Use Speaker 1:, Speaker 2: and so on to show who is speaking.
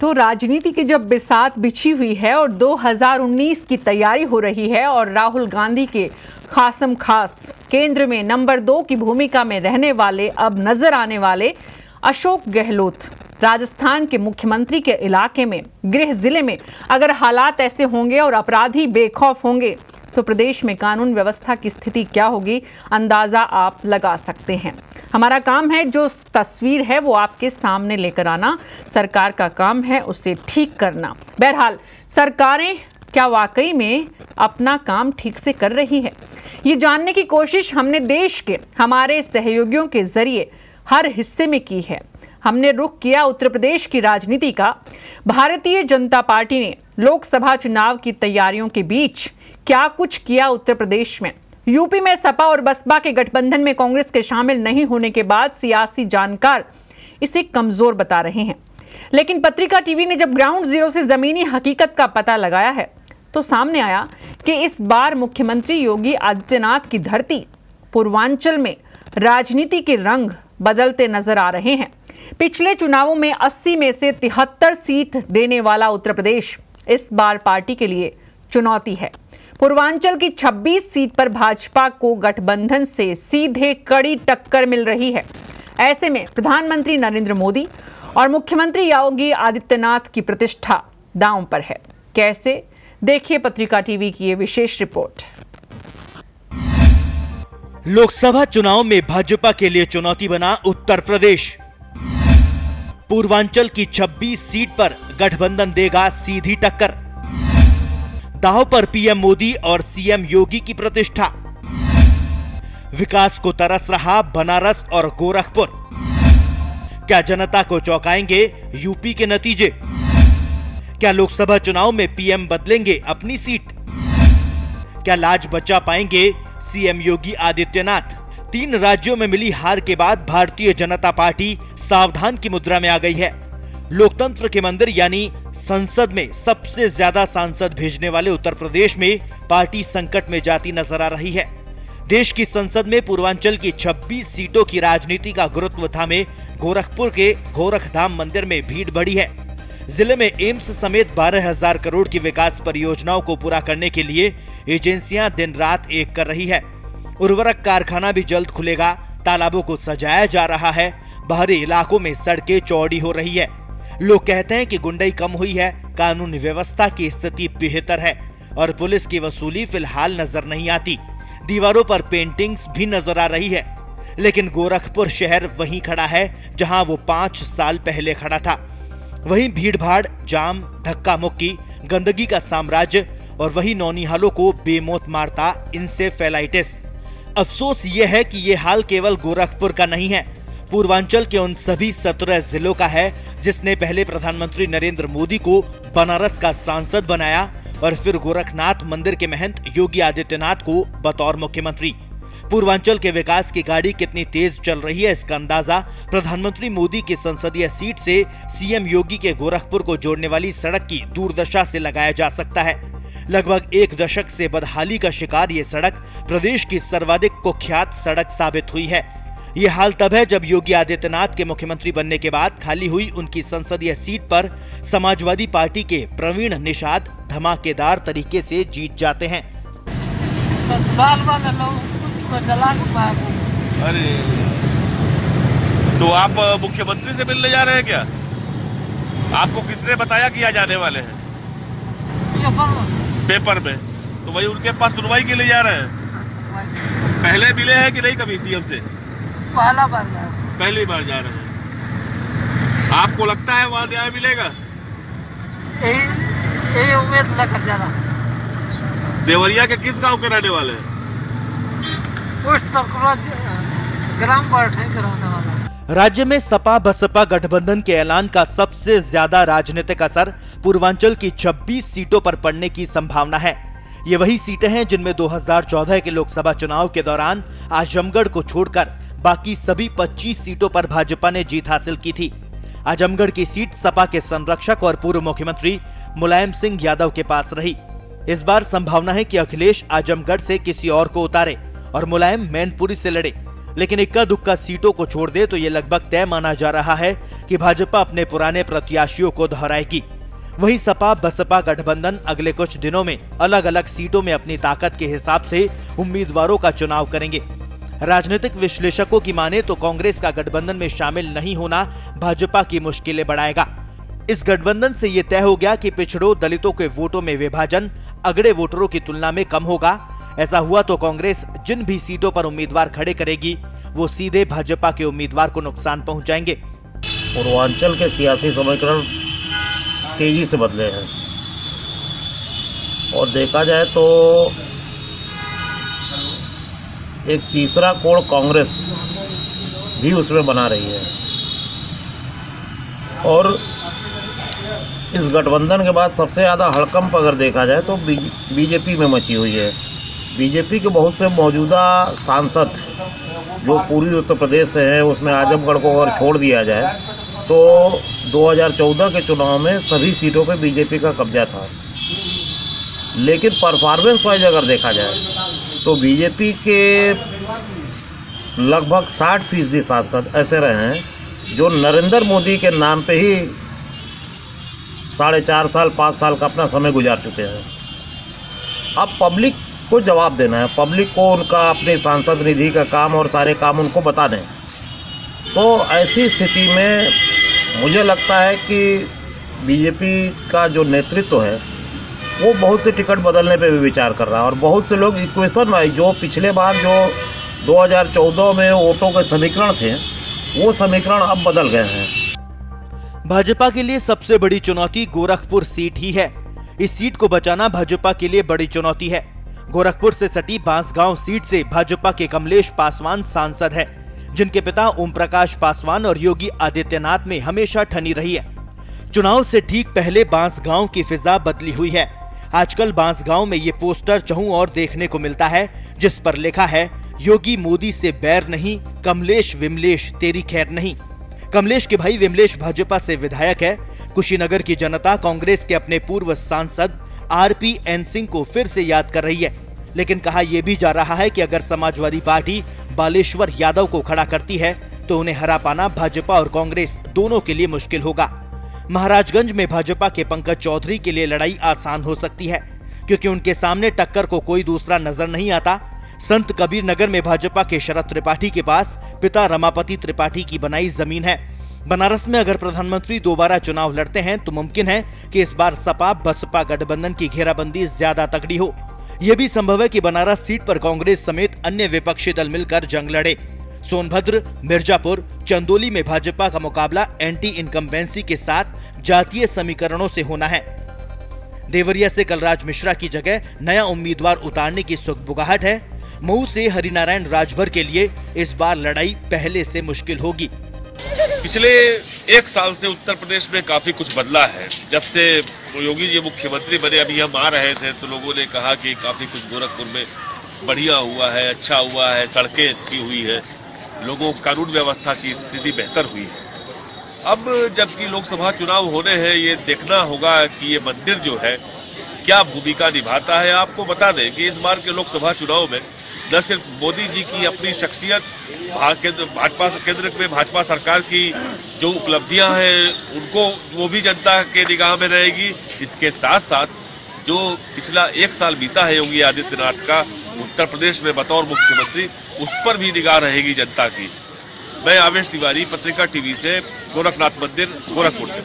Speaker 1: तो राजनीति की जब बिसात बिछी हुई है और 2019 की तैयारी हो रही है और राहुल गांधी के खासम खास केंद्र में नंबर 2 की भूमिका में रहने वाले अब नजर आने वाले अशोक गहलोत राजस्थान के मुख्यमंत्री के इलाके में गृह जिले में अगर हालात ऐसे होंगे और अपराधी बेखौफ होंगे तो प्रदेश में कानून व्यवस्था की स्थिति क्या होगी, अंदाजा आप लगा सकते हैं। हमारा काम है जो तस्वीर है वो आपके सामने लेकर आना, सरकार का काम है उसे ठीक करना। बहरहाल सरकारें क्या वाकई में अपना काम ठीक से कर रही है, ये जानने की कोशिश हमने देश के हमारे सहयोगियों के जरिए हर हिस्से में की है। हमने रुख किया उत्तर प्रदेश की राजनीति का। भारतीय जनता पार्टी ने लोकसभा चुनाव की तैयारियों के बीच क्या कुछ किया उत्तर प्रदेश में। यूपी में सपा और बसपा के गठबंधन में कांग्रेस के शामिल नहीं होने के बाद सियासी जानकार इसे कमजोर बता रहे हैं, लेकिन पत्रिका टीवी ने जब ग्राउंड जीरो से जमीनी हकीकत का पता लगाया है तो सामने आया कि इस बार मुख्यमंत्री योगी आदित्यनाथ की धरती पूर्वांचल में राजनीति के रंग बदलते नजर आ रहे हैं। पिछले चुनावों में 80 में से 73 सीट देने वाला उत्तर प्रदेश इस बार पार्टी के लिए चुनौती है। पूर्वांचल की 26 सीट पर भाजपा को गठबंधन से सीधे कड़ी टक्कर मिल रही है। ऐसे में प्रधानमंत्री नरेंद्र मोदी और मुख्यमंत्री योगी आदित्यनाथ की प्रतिष्ठा दांव पर है। कैसे, देखिए पत्रिका टीवी की ये विशेष रिपोर्ट।
Speaker 2: लोकसभा चुनाव में भाजपा के लिए चुनौती बना उत्तर प्रदेश। पूर्वांचल की 26 सीट पर गठबंधन देगा सीधी टक्कर। दांव पर पीएम मोदी और सीएम योगी की प्रतिष्ठा। विकास को तरस रहा बनारस और गोरखपुर। क्या जनता को चौंकाएंगे यूपी के नतीजे? क्या लोकसभा चुनाव में पीएम बदलेंगे अपनी सीट? क्या लाज बचा पाएंगे सीएम योगी आदित्यनाथ? 3 राज्यों में मिली हार के बाद भारतीय जनता पार्टी सावधान की मुद्रा में आ गई है। लोकतंत्र के मंदिर यानी संसद में सबसे ज्यादा सांसद भेजने वाले उत्तर प्रदेश में पार्टी संकट में जाती नजर आ रही है। देश की संसद में पूर्वांचल की 26 सीटों की राजनीति का गुरुत्व थामे गोरखपुर के गोरखधाम मंदिर में भीड़ बढ़ी है। जिले में एम्स समेत 12,000 करोड़ की विकास परियोजनाओं को पूरा करने के लिए एजेंसियां दिन रात एक कर रही है। उर्वरक कारखाना भी जल्द खुलेगा। तालाबों को सजाया जा रहा है। बाहरी इलाकों में सड़कें चौड़ी हो रही है। लोग कहते हैं कि गुंडाई कम हुई है, कानून व्यवस्था की स्थिति बेहतर है और पुलिस की वसूली फिलहाल नजर नहीं आती। दीवारों पर पेंटिंग्स भी नजर आ रही है, लेकिन गोरखपुर शहर वहीं खड़ा है जहां वो 5 साल पहले खड़ा था। वहीं भीड़-भाड़, जाम, धक्का मुक्की, गंदगी का साम्राज्य और वही नौनिहालों को बेमौत मारता इंसेफेलाइटिस। अफसोस ये है कि ये हाल केवल गोरखपुर का नहीं है, पूर्वांचल के उन सभी 17 जिलों का है जिसने पहले प्रधानमंत्री नरेंद्र मोदी को बनारस का सांसद बनाया और फिर गोरखनाथ मंदिर के महंत योगी आदित्यनाथ को बतौर मुख्यमंत्री। पूर्वांचल के विकास की गाड़ी कितनी तेज चल रही है इसका अंदाजा प्रधानमंत्री मोदी की संसदीय सीट से सीएम योगी के गोरखपुर को जोड़ने वाली सड़क की दूरदर्शा से लगाया जा सकता है। लगभग 1 दशक से बदहाली का शिकार ये सड़क प्रदेश की सर्वाधिक कुख्यात सड़क साबित हुई है। ये हाल तब है जब योगी आदित्यनाथ के मुख्यमंत्री बनने के बाद खाली हुई उनकी संसदीय सीट पर समाजवादी पार्टी के प्रवीण निषाद धमाकेदार तरीके से जीत जाते हैं।
Speaker 3: अरे तो आप मुख्यमंत्री से मिलने जा रहे हैं क्या? आपको किसने बताया कि यहाँ जाने वाले हैं? पेपर में। तो वही उनके पास सुनवाई के लिए जा रहे हैं। पहले मिले हैं कि नहीं कभी सीएम से? पहली बार जा रहे हैं। आपको लगता है वहाँ न्याय मिलेगा?
Speaker 4: यही उम्मीद लेकर जा रहा।
Speaker 3: देवरिया के किस गांव के रहने वाले हैं?
Speaker 4: ग्राम वाला।
Speaker 2: राज्य में सपा बसपा गठबंधन के ऐलान का सबसे ज्यादा राजनीतिक असर पूर्वांचल की 26 सीटों पर पड़ने की संभावना है। ये वही सीटें हैं जिनमें 2014 के लोकसभा चुनाव के दौरान आजमगढ़ को छोड़कर बाकी सभी 25 सीटों पर भाजपा ने जीत हासिल की थी। आजमगढ़ की सीट सपा के संरक्षक और पूर्व मुख्यमंत्री मुलायम सिंह यादव के पास रही। इस बार संभावना है कि अखिलेश आजमगढ़ से किसी और को उतारे और मुलायम मैनपुरी से लड़े। लेकिन इक्का दुक्का सीटों को छोड़ दे तो ये लगभग तय माना जा रहा है कि भाजपा अपने पुराने प्रत्याशियों को दोहराएगी। वहीं सपा बसपा गठबंधन अगले कुछ दिनों में अलग अलग सीटों में अपनी ताकत के हिसाब से उम्मीदवारों का चुनाव करेंगे। राजनीतिक विश्लेषकों की माने तो कांग्रेस का गठबंधन में शामिल नहीं होना भाजपा की मुश्किलें बढ़ाएगा। इस गठबंधन से ये तय हो गया कि पिछड़ों दलितों के वोटों में विभाजन अगड़े वोटरों की तुलना में कम होगा। ऐसा हुआ तो कांग्रेस जिन भी सीटों पर उम्मीदवार खड़े करेगी वो सीधे भाजपा के उम्मीदवार को नुकसान पहुंचाएंगे।
Speaker 5: पूर्वांचल के सियासी समीकरण तेजी से बदले हैं और देखा जाए तो एक तीसरा कोण कांग्रेस भी उसमें बना रही है और इस गठबंधन के बाद सबसे ज़्यादा हड़कंप अगर देखा जाए तो बीजेपी में मची हुई है। बीजेपी के बहुत से मौजूदा सांसद जो पूर्वी उत्तर प्रदेश से हैं, उसमें आजमगढ़ को अगर छोड़ दिया जाए तो 2014 के चुनाव में सभी सीटों पे बीजेपी का कब्जा था। लेकिन परफॉर्मेंस वाइज अगर देखा जाए तो बीजेपी के लगभग 60% सांसद ऐसे रहे हैं जो नरेंद्र मोदी के नाम पे ही 4.5 साल 5 साल का अपना समय गुजार चुके हैं। अब पब्लिक को जवाब देना है, पब्लिक को उनका अपने सांसद निधि का काम और सारे काम उनको बता दें। तो ऐसी स्थिति में मुझे लगता है कि बीजेपी का जो नेतृत्व है वो बहुत से टिकट बदलने पे भी विचार कर रहा है और बहुत से लोग इक्वेशन वाइज जो पिछले बार जो 2014 में वोटों के समीकरण थे वो समीकरण अब बदल गए हैं।
Speaker 2: भाजपा के लिए सबसे बड़ी चुनौती गोरखपुर सीट ही है। इस सीट को बचाना भाजपा के लिए बड़ी चुनौती है। गोरखपुर से सटी बांसगांव सीट से भाजपा के कमलेश पासवान सांसद है, जिनके पिता ओम प्रकाश पासवान और योगी आदित्यनाथ में हमेशा ठनी रही है। चुनाव से ठीक पहले बांसगांव की फिजा बदली हुई है। आजकल बांसगांव में ये पोस्टर चहुं और देखने को मिलता है, जिस पर लिखा है योगी मोदी से बैर नहीं, कमलेश विमलेश तेरी खैर नहीं। कमलेश के भाई विमलेश भाजपा से विधायक है। कुशीनगर की जनता कांग्रेस के अपने पूर्व सांसद RPN सिंह को फिर से याद कर रही है, लेकिन कहा यह भी जा रहा है कि अगर समाजवादी पार्टी बालेश्वर यादव को खड़ा करती है तो उन्हें हरा पाना भाजपा और कांग्रेस दोनों के लिए मुश्किल होगा। महाराजगंज में भाजपा के पंकज चौधरी के लिए लड़ाई आसान हो सकती है, क्योंकि उनके सामने टक्कर को कोई दूसरा नजर नहीं आता। संत कबीर नगर में भाजपा के शरद त्रिपाठी के पास पिता रमापति त्रिपाठी की बनाई जमीन है। बनारस में अगर प्रधानमंत्री दोबारा चुनाव लड़ते हैं तो मुमकिन है कि इस बार सपा बसपा गठबंधन की घेराबंदी ज्यादा तगड़ी हो। यह भी संभव है कि बनारस सीट पर कांग्रेस समेत अन्य विपक्षी दल मिलकर जंग लड़े। सोनभद्र, मिर्जापुर, चंदौली में भाजपा का मुकाबला एंटी इनकम्बेंसी के साथ जातीय समीकरणों से होना है। देवरिया से कलराज मिश्रा की जगह नया उम्मीदवार उतारने की सुगबुगाहट है। मऊ से हरिनारायण राजभर के लिए इस बार लड़ाई पहले से मुश्किल होगी।
Speaker 3: पिछले 1 साल से उत्तर प्रदेश में काफी कुछ बदला है। जब से योगी जी मुख्यमंत्री बने, अभी हम आ रहे थे तो लोगों ने कहा कि काफी कुछ गोरखपुर में बढ़िया हुआ है, अच्छा हुआ है, सड़कें अच्छी हुई है, लोगों कानून व्यवस्था की स्थिति बेहतर हुई है। अब जबकि लोकसभा चुनाव होने हैं, ये देखना होगा कि ये मंदिर जो है क्या भूमिका निभाता है। आपको बता दें कि इस बार के लोकसभा चुनाव में न सिर्फ मोदी जी की अपनी शख्सियत, भाजपा केंद्र में भाजपा सरकार की जो उपलब्धियां हैं उनको वो भी जनता के निगाह में रहेगी। इसके साथ साथ जो पिछला 1 साल बीता है योगी आदित्यनाथ का उत्तर प्रदेश में बतौर मुख्यमंत्री, उस पर भी निगाह रहेगी जनता की। मैं आवेश तिवारी, पत्रिका टीवी से, गोरखनाथ मंदिर, गोरखपुर से।